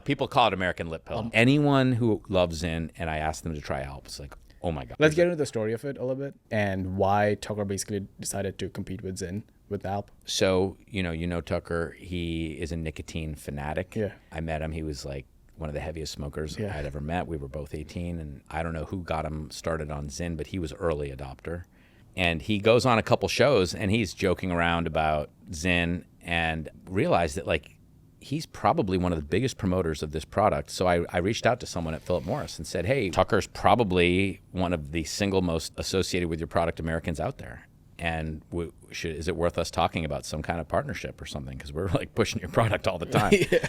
People call it American lip pill. Anyone who loves ZYN and I ask them to try Alp, it's like, oh my God. Let's get into the story of it a little bit and why Tucker basically decided to compete with ZYN, with Alp. So, you know Tucker, he is a nicotine fanatic. Yeah. I met him. He was like one of the heaviest smokers I'd ever met. We were both 18, and I don't know who got him started on ZYN, but he was early adopter. And he goes on a couple shows, and he's joking around about ZYN and realized that, like, he's probably one of the biggest promoters of this product. So I reached out to someone at Philip Morris and said, hey, Tucker's probably one of the single most associated with your product Americans out there. And is it worth us talking about some kind of partnership or something? Because we're like pushing your product all the time. Yeah.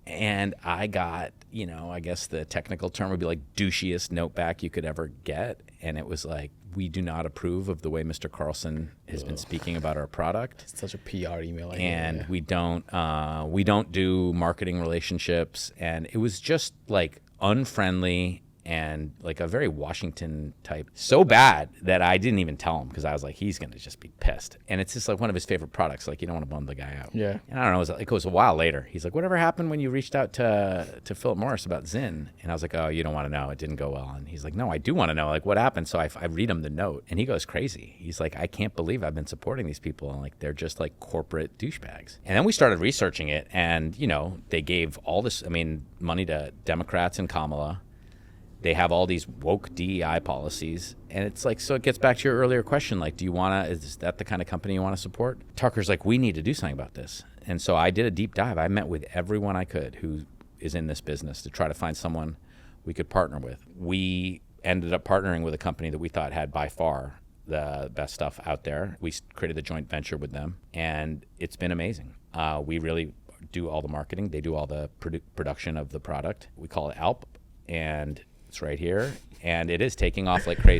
And I got, I guess the technical term would be like douchiest note back you could ever get. And it was like, we do not approve of the way Mr. Carlson has been speaking about our product. It's such a PR email. And we don't do marketing relationships. And it was just like unfriendly and like a very Washington type. So bad that I didn't even tell him because I was like, he's going to just be pissed. And it's just like one of his favorite products. Like, you don't want to bum the guy out. Yeah. And I don't know, it was a while later. He's like, whatever happened when you reached out to Philip Morris about ZYN? And I was like, oh, you don't want to know. It didn't go well. And he's like, no, I do want to know. Like, what happened? So I read him the note and he goes crazy. He's like, I can't believe I've been supporting these people. And like, they're just like corporate douchebags. And then we started researching it. And, they gave all this, money to Democrats and Kamala. They have all these woke DEI policies. And it's like, so it gets back to your earlier question, like, is that the kind of company you want to support? Tucker's like, we need to do something about this. And so I did a deep dive. I met with everyone I could who is in this business to try to find someone we could partner with. We ended up partnering with a company that we thought had by far the best stuff out there. We created a joint venture with them, and it's been amazing. We really do all the marketing. They do all the production of the product. We call it Alp, and it's right here, and it is taking off like crazy.